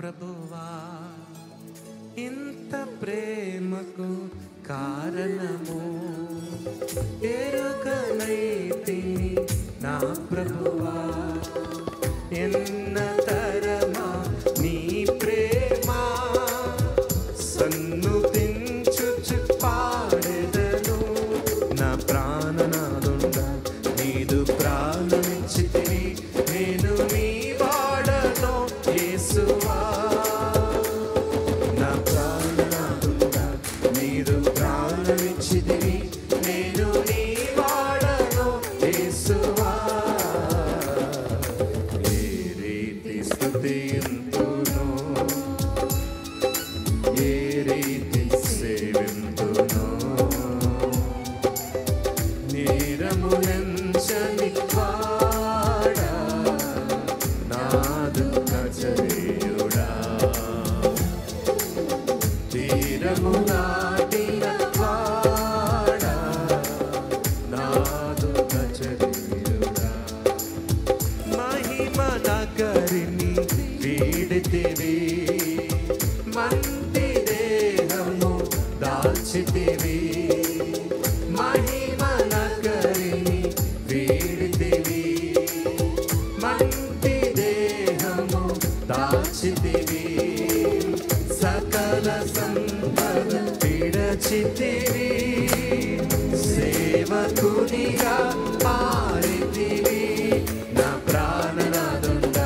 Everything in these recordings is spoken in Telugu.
ప్రభువా ఇంత ప్రేమకు కారణము ఎరుగనైతిని నా ప్రభువా ఎన్న తరమా నీ ప్రేమ సన్నుతించుచు పాడెదను నా ప్రాణనాదుండ నీదు ప్రాణమిచ్చితివి నేను నీ వాడను యేసువా నా ప్రాణనాదుండ నీదు ప్రాణమిచ్చితివి నేను నీ వాడను యేసువా ఏ రీతి స్తుతింతును ఏ రీతి సేవింతును నేరములంచని వాడా నాదు కచరియుడా తీరము నాటిన వాడా నాదు కచరియుడా మహిమ నగరిని వీడితివి మంటి దేహము దాల్చితివి మహిమ నగరిని వీడితివి మంటి దేహము దాల్చితివి సకల సంపద విడచితివి సేవకునిగా మారితివి నా ప్రాణనాదుండ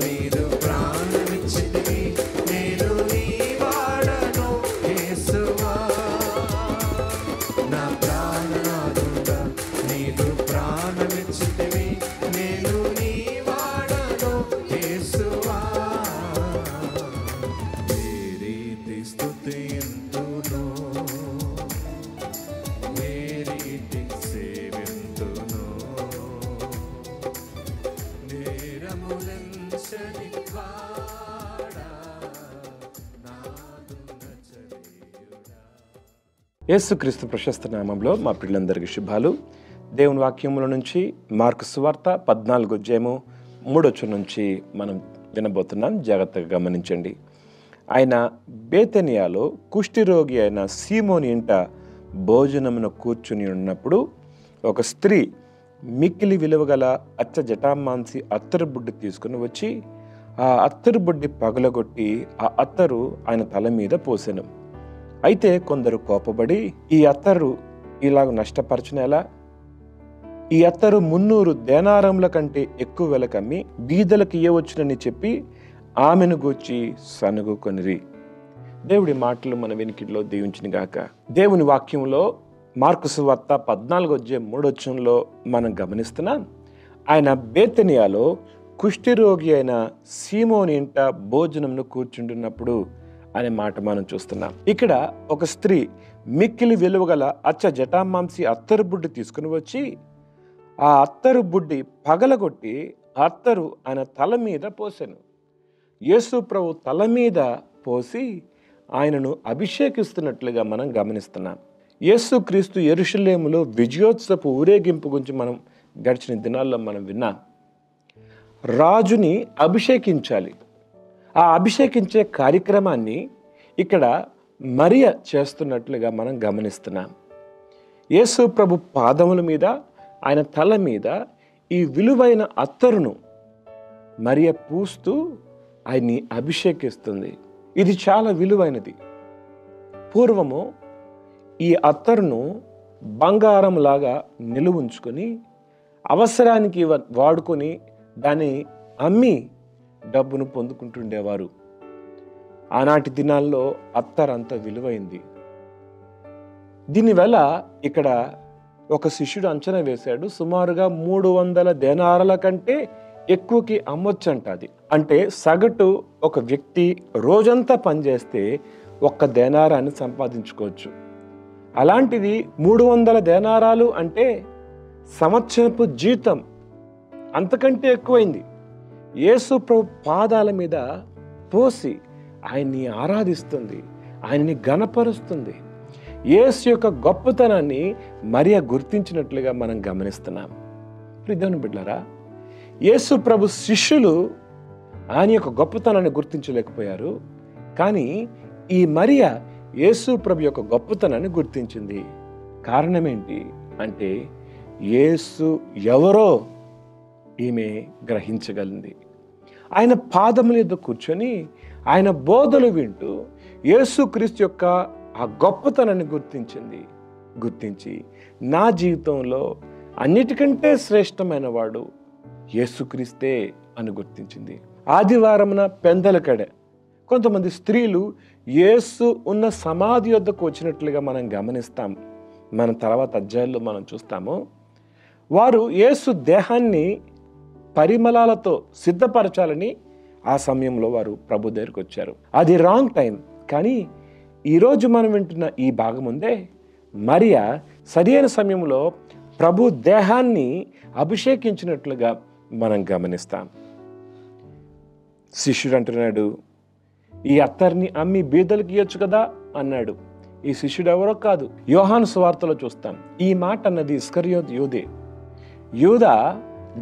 నీదు ప్రాణమిచ్చితివి నేను నీ వాడను యేసువా నా ప్రాణనాదుండ నీదు ప్రాణమిచ్చితివి నేను నీ వాడను యేసువా ఏ రీతి స్తుతింతును ఏ రీతి సేవింతును నేరములంచని వాడా నాదు నచరీయుడా. యేసుక్రీస్తు ప్రశస్త నామంలో మా పిల్లలందరికీ శుభాలు. దేవుని వాక్యముల నుంచి మార్కు సువార్త 14 అధ్యాయము 3 నుంచి మనం వినబోతున్నాం. జాగ్రత్తగా గమనించండి. ఆయన బేతనియాలో కుష్ఠిరోగి అయిన సీమోని ఇంట భోజనమున కూర్చుని ఉన్నప్పుడు ఒక స్త్రీ మిక్కిలి విలువగల అచ్చ జటామాంసి అత్తరు బుడ్డి తీసుకుని వచ్చి ఆ అత్తరు బుడ్డి పగలగొట్టి ఆ అత్తరు ఆయన తల మీద పోసెను. అయితే కొందరు కోపబడి ఈ అత్తరు ఇలాగ నష్టపరచునేలా, ఈ అత్తరు 300 దేనారముల కంటే ఎక్కువ వెలకమ్మి బీదలకు ఇయ్యవచ్చునని చెప్పి ఆమెను గూర్చి సనుగుకొనిరి. దేవుడి మాటలు మన వెనికిడిలో దీవించిన గాక. దేవుని వాక్యంలో మార్కు సువార్త 14 అధ్యాయం 3 మనం గమనిస్తున్నాం. ఆయన బేతనియాలో కుష్ఠిరోగి అయిన సీమోని ఇంట భోజనంను కూర్చుంటున్నప్పుడు అనే మాట మనం చూస్తున్నాం. ఇక్కడ ఒక స్త్రీ మిక్కిలి విలువగల అచ్చ జటామాంసి అత్తరు బుడ్డి తీసుకుని వచ్చి ఆ అత్తరు బుడ్డి పగలగొట్టి అత్తరు ఆయన తల మీద పోసెను. యేసు ప్రభు తల మీద పోసి ఆయనను అభిషేకిస్తున్నట్లుగా మనం గమనిస్తున్నాం. యేసు క్రీస్తు యెరూషలేములో విజయోత్సవ ఊరేగింపు గురించి మనం గడిచిన దినాల్లో మనం విన్నాం. రాజుని అభిషేకించాలి. ఆ అభిషేకించే కార్యక్రమాన్ని ఇక్కడ మరియ చేస్తున్నట్లుగా మనం గమనిస్తున్నాం. యేసు ప్రభు పాదముల మీద ఆయన తల మీద ఈ విలువైన అత్తరును మరియ పూస్తూ ఆయన్ని అభిషేకిస్తుంది. ఇది చాలా విలువైనది. పూర్వము ఈ అత్తరును బంగారం లాగా నిలువుంచుకొని అవసరానికి వాడుకొని దాన్ని అమ్మి డబ్బును పొందుకుంటుండేవారు. ఆనాటి దినాల్లో అత్తర్ అంత విలువైంది. దీనివల్ల ఇక్కడ ఒక శిష్యుడు అంచనా వేశాడు, సుమారుగా 300 దేనారాల కంటే ఎక్కువకి అమ్మొచ్చంట. అది అంటే సగటు ఒక వ్యక్తి రోజంతా పనిచేస్తే 1 దేనారాన్ని సంపాదించుకోవచ్చు. అలాంటిది 300 దేనారాలు అంటే సంవత్సరపు జీతం అంతకంటే ఎక్కువైంది. యేసు ప్రభు పాదాల మీద పోసి ఆయన్ని ఆరాధిస్తుంది, ఆయన్ని ఘనపరుస్తుంది. యేసు యొక్క గొప్పతనాన్ని మరియ గుర్తించినట్లుగా మనం గమనిస్తున్నాం. దేవుని బిడ్డలారా, యేసు ప్రభు శిష్యులు ఆయన యొక్క గొప్పతనాన్ని గుర్తించలేకపోయారు. కానీ ఈ మరియ యేసు ప్రభు యొక్క గొప్పతనాన్ని గుర్తించింది. కారణం ఏంటి అంటే యేసు ఎవరో ఈమె గ్రహించగలిగింది. ఆయన పాదముల యొద్ద కూర్చొని ఆయన బోధలు వింటూ యేసుక్రీస్తు యొక్క ఆ గొప్పతనాన్ని గుర్తించి నా జీవితంలో అన్నిటికంటే శ్రేష్టమైన వాడు యేసుక్రీస్తే అని గుర్తించింది. ఆదివారమున పెందలకడ కొంతమంది స్త్రీలు యేసు ఉన్న సమాధి యొద్దకు వచ్చినట్లుగా మనం గమనిస్తాం. మన తర్వాత అధ్యాయాల్లో మనం చూస్తాము. వారు యేసు దేహాన్ని పరిమళాలతో సిద్ధపరచాలని ఆ సమయంలో వారు ప్రభు దగ్గరికి వచ్చారు. అది రాంగ్ టైం. కానీ ఈరోజు మనం వింటున్న ఈ భాగం ఉందే, మరియ సరైన సమయంలో ప్రభు దేహాన్ని అభిషేకించినట్లుగా మనం గమనిస్తాం. శిష్యుడు అంటున్నాడు, ఈ అత్తర్ని అమ్మి బీదలకు ఇయ్యొచ్చు కదా అన్నాడు. ఈ శిష్యుడు ఎవరో కాదు, యోహాను సువార్తలో చూస్తాం. ఈ మాట అన్నది ఇస్కరియోతు యూదే. యూదా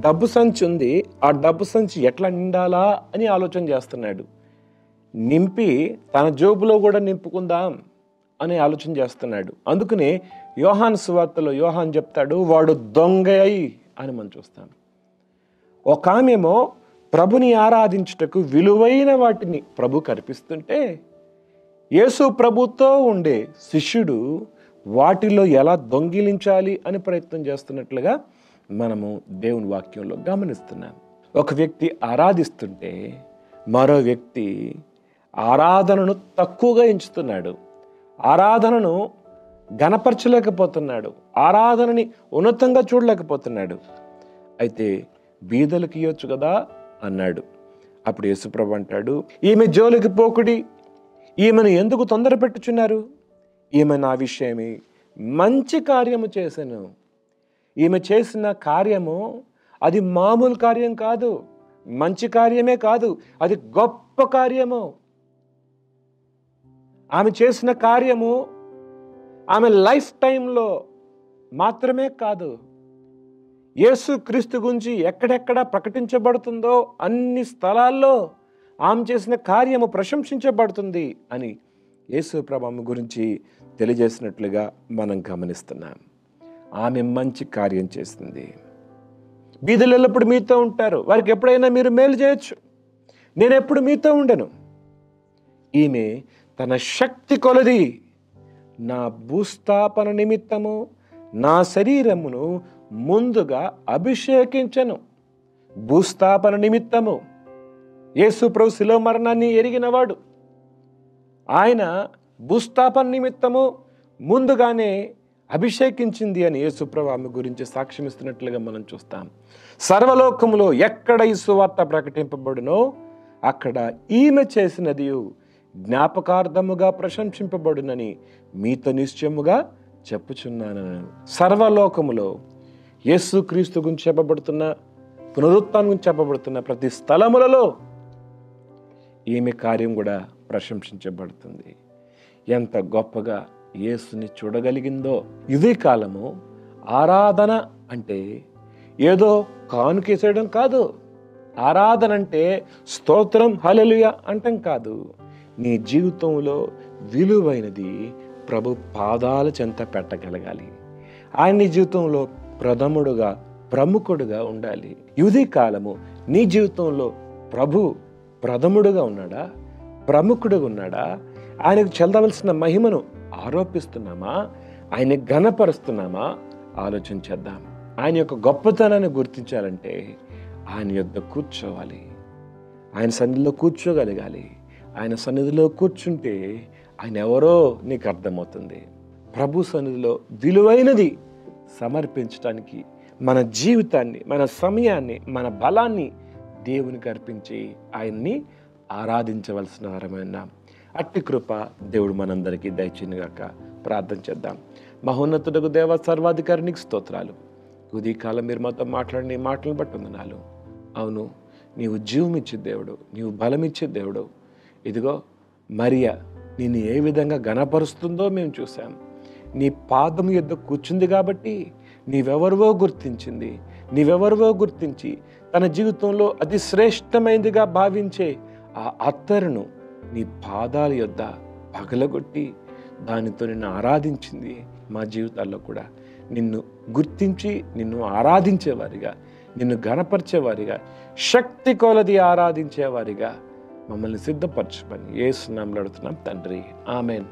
డబ్బు సంచి ఉంది, ఆ డబ్బు సంచి ఎట్లా నిండాలా అని ఆలోచన చేస్తున్నాడు. నింపి తన జోబులో కూడా నింపుకుందాం అని ఆలోచన చేస్తున్నాడు. అందుకనే యోహాను సువార్తలో యోహాన్ చెప్తాడు, వాడు దొంగ అని మనం చూస్తాం. ఒక ఆమెమో ప్రభుని ఆరాధించుటకు విలువైన వాటిని ప్రభు కల్పిస్తుంటే, యేసు ప్రభుతో ఉండే శిష్యుడు వాటిలో ఎలా దొంగిలించాలి అని ప్రయత్నం చేస్తున్నట్లుగా మనము దేవుని వాక్యంలో గమనిస్తున్నాం. ఒక వ్యక్తి ఆరాధిస్తుంటే మరో వ్యక్తి ఆరాధనను తక్కువగా ఎంచుతున్నాడు, ఆరాధనను ఘనపరచలేకపోతున్నాడు, ఆరాధనని ఉన్నతంగా చూడలేకపోతున్నాడు. అయితే బీదలకు ఇవ్వచ్చు కదా అన్నాడు. అప్పుడు యేసుప్రభు అంటాడు, ఈమె జోలికి పోకుడి, ఈమెను ఎందుకు తొందర పెట్టుచున్నారు? ఈమె నా విషయమే మంచి కార్యము చేశాను. ఈమె చేసిన కార్యము అది మామూలు కార్యం కాదు, మంచి కార్యమే కాదు, అది గొప్ప కార్యము. ఆమె చేసిన కార్యము ఆమె లైఫ్ టైంలో మాత్రమే కాదు, యేసుక్రీస్తు గురించి ఎక్కడెక్కడ ప్రకటించబడుతుందో అన్ని స్థలాల్లో ఆమె చేసిన కార్యము ప్రశంసించబడుతుంది అని యేసు ప్రభు గురించి తెలియజేసినట్లుగా మనం గమనిస్తున్నాం. ఆమె మంచి కార్యం చేస్తుంది. బీదలు ఎల్లప్పుడు మీతో ఉంటారు, వారికి ఎప్పుడైనా మీరు మేలు చేయొచ్చు, నేను ఎప్పుడు మీతో ఉండను. ఈమె తన శక్తి కొలది నా భూస్థాపన నిమిత్తము నా శరీరమును ముందుగా అభిషేకించను. భూస్థాపన నిమిత్తము యేసు ప్రభు శిలువ మరణాన్ని ఎరిగినవాడు. ఆయన భూస్థాపన నిమిత్తము ముందుగానే అభిషేకించింది అని యేసు ప్రభు ఆమె గురించి సాక్ష్యం ఇస్తున్నట్లుగా మనం చూస్తాం. సర్వలోకములో ఎక్కడ ఈ సువార్త ప్రకటింపబడునో అక్కడ ఈమె చేసినది జ్ఞాపకార్థముగా ప్రశంసింపబడునని మీతో నిశ్చయముగా చెప్పుచున్నాను. సర్వలోకములో యేసుక్రీస్తు గురించి చెప్పబడుతున్న, పునరుత్థానం గురించి చెప్పబడుతున్న ప్రతి స్థలములలో ఈమె కార్యం కూడా ప్రశంసించబడుతుంది. ఎంత గొప్పగా యేసుని చూడగలిగిందో. ఇదే కాలము ఆరాధన అంటే ఏదో కానుకేసేయడం కాదు, ఆరాధన అంటే స్తోత్రం హల్లెలూయా అంటం కాదు. నీ జీవితంలో విలువైనది ప్రభు పాదాల చెంత పెట్టగలగాలి. ఆయన నీ జీవితంలో ప్రథముడుగా ప్రముఖుడుగా ఉండాలి. ఇదే కాలము నీ జీవితంలో ప్రభు ప్రథముడుగా ఉన్నాడా, ప్రముఖుడుగా ఉన్నాడా? ఆయనకు చెందవలసిన మహిమను ఆరోపిస్తున్నామా, ఆయన ఘనపరుస్తున్నామా? ఆలోచన చేద్దాం. ఆయన యొక్క గొప్పతనాన్ని గుర్తించాలంటే ఆయన యొద్ద కూర్చోవాలి, ఆయన సన్నిధిలో కూర్చోగలగాలి. ఆయన సన్నిధిలో కూర్చుంటే ఆయన ఎవరో నీకు అర్థమవుతుంది. ప్రభు సన్నిధిలో విలువైనది సమర్పించడానికి మన జీవితాన్ని, మన సమయాన్ని, మన బలాన్ని దేవునికి అర్పించి ఆయన్ని ఆరాధించవలసిన వారమైన అట్టి కృప దేవుడు మనందరికీ దయచేయునుగాక. ప్రార్థన చేద్దాం. మహోన్నతుడకు దేవ సర్వాధికారికి స్తోత్రాలు. ఉదయకాలం మీరు మాతో మాట్లాడిన మాటలను బట్టి వందనాలు. అవును, నీవు జీవం ఇచ్చే దేవుడు, నీవు బలం ఇచ్చే దేవుడు. ఇదిగో మరియ నిన్ను ఏ విధంగా ఘనపరుస్తుందో మేము చూసాం. నీ పాదం యొద్ద కూర్చుంది కాబట్టి నీవెవరివో గుర్తించి తన జీవితంలో అతి శ్రేష్టమైనదిగా భావించే ఆ అత్తరును నీ పాదాల యొద్ద పగలగొట్టి దానితో నిన్ను ఆరాధించింది. మా జీవితాల్లో కూడా నిన్ను గుర్తించి నిన్ను ఆరాధించేవారిగా, నిన్ను ఘనపరిచేవారిగా, శక్తి కొలది ఆరాధించేవారిగా మమ్మల్ని సిద్ధపరచమని యేసు నామములో అడుగుతున్నాం తండ్రి. ఆమేన్.